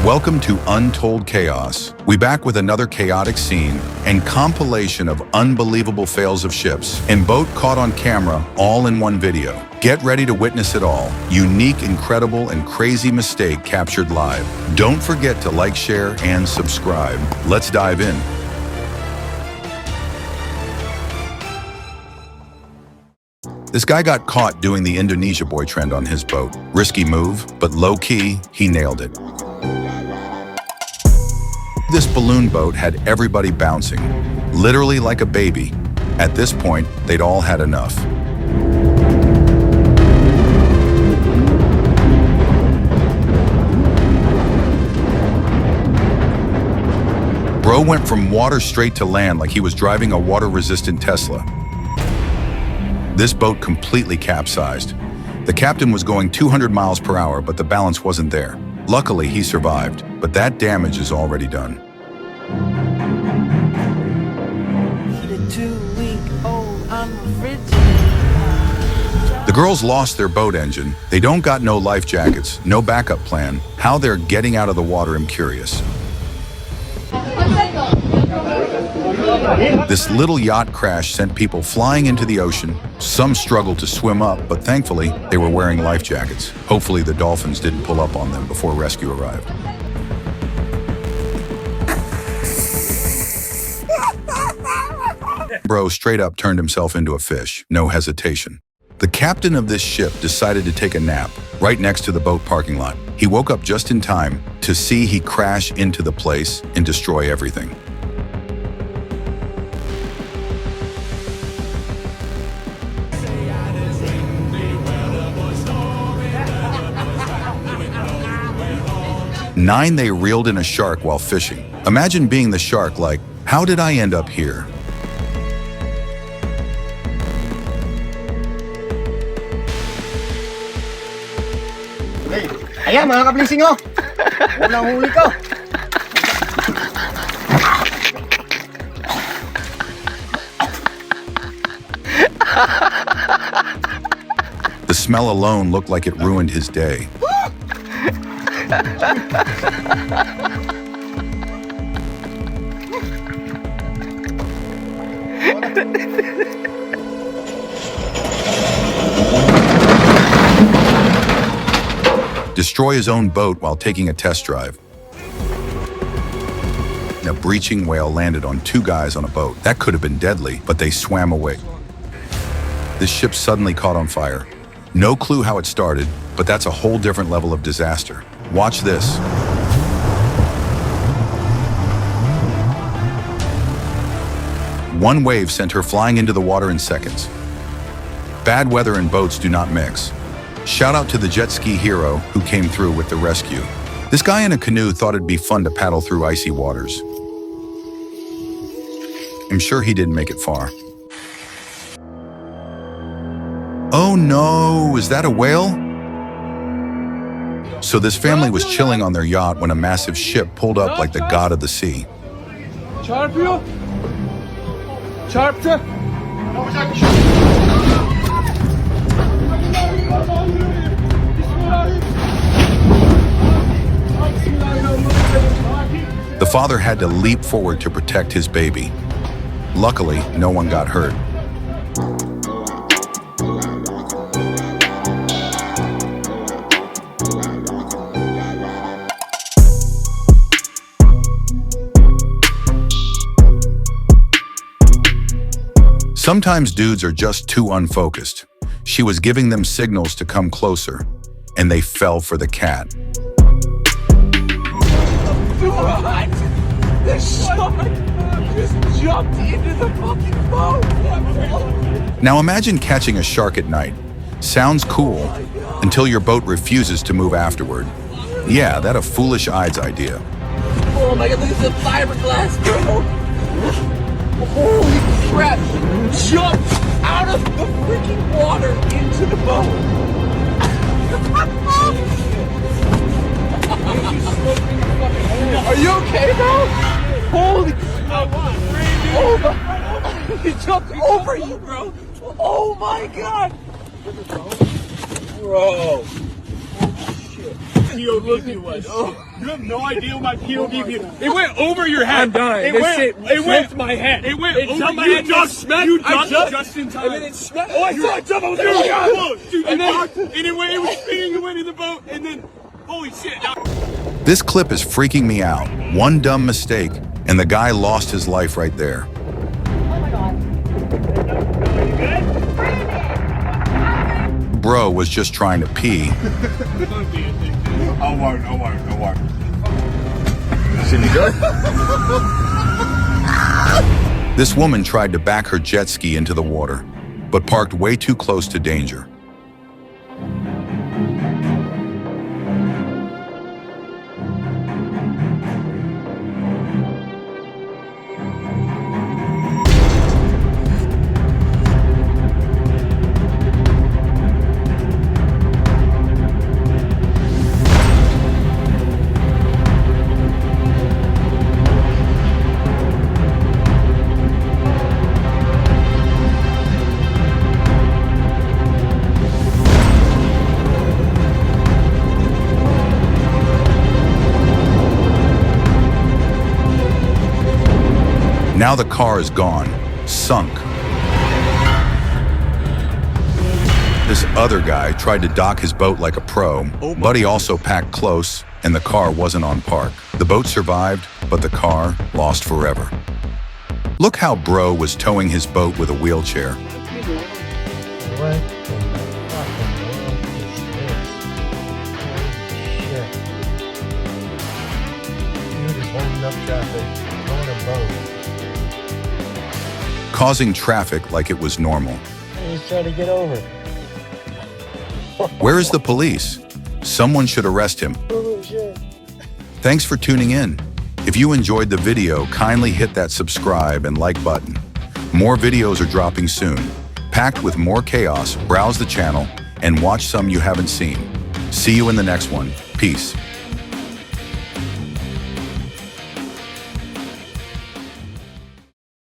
Welcome to Untold Chaos. We back with another chaotic scene and compilation of unbelievable fails of ships and boat caught on camera all in one video. Get ready to witness it all. Unique, incredible, and crazy mistake captured live. Don't forget to like, share, and subscribe. Let's dive in. This guy got caught doing the Indonesia boy trend on his boat. Risky move, but low-key, he nailed it. This balloon boat had everybody bouncing, literally like a baby. At this point, they'd all had enough. Bro went from water straight to land like he was driving a water-resistant Tesla. This boat completely capsized. The captain was going 200 miles per hour, but the balance wasn't there. Luckily, he survived, but that damage is already done. The girls lost their boat engine. They don't got no life jackets, no backup plan. How they're getting out of the water, I'm curious. This little yacht crash sent people flying into the ocean. Some struggled to swim up, but thankfully, they were wearing life jackets. Hopefully, the dolphins didn't pull up on them before rescue arrived. Bro straight up turned himself into a fish, no hesitation. The captain of this ship decided to take a nap right next to the boat parking lot. He woke up just in time to see he crash into the place and destroy everything. Nine, they reeled in a shark while fishing. Imagine being the shark like, how did I end up here? Ayan mga kablising oh. Unang huli ko. The smell alone looked like it ruined his day. Destroy his own boat while taking a test drive. A breaching whale landed on two guys on a boat. That could have been deadly, but they swam away. This ship suddenly caught on fire. No clue how it started, but that's a whole different level of disaster. Watch this. One wave sent her flying into the water in seconds. Bad weather and boats do not mix. Shout out to the jet ski hero who came through with the rescue. This guy in a canoe thought it'd be fun to paddle through icy waters. I'm sure he didn't make it far. Oh no, is that a whale? So this family was chilling on their yacht when a massive ship pulled up like the god of the sea. Çarpıyor. Çarptı. The father had to leap forward to protect his baby. Luckily, no one got hurt. Sometimes dudes are just too unfocused. She was giving them signals to come closer, and they fell for the cat. What? The shark just jumped into the fucking boat. Now imagine catching a shark at night. Sounds cool, until your boat refuses to move afterward. Yeah, that a foolish eyes idea. Oh my god, look at the fiberglass, bro. Holy crap. Jumped out of the freaking water into the boat. Are you okay, bro? Holy crap. Oh my. He jumped over you, bro. Oh my god. Bro. Oh shit. POV view was. You have no idea what my POV view. It went over your head. I'm dying. It went my head. It went over jumped my my head. head. You ducked just in time. And then it smacked. Oh, I saw it jump. I was like, Dude, oh my God. dude, and then when it was spinning, you went in the boat, and then, holy shit. This clip is freaking me out. One dumb mistake, and the guy lost his life right there. Bro was just trying to pee. I won't. This woman tried to back her jet ski into the water, but parked way too close to danger. Now the car is gone, sunk. This other guy tried to dock his boat like a pro, but he also packed close and the car wasn't on park. The boat survived, but the car lost forever. Look how bro was towing his boat with a wheelchair. What in the fucking world is this? Holy shit. Dude is holding up traffic, towing a boat. Causing traffic like it was normal. He's trying to get over. Where is the police? Someone should arrest him. Holy shit. Thanks for tuning in. If you enjoyed the video, kindly hit that subscribe and like button. More videos are dropping soon. Packed with more chaos, browse the channel and watch some you haven't seen. See you in the next one. Peace.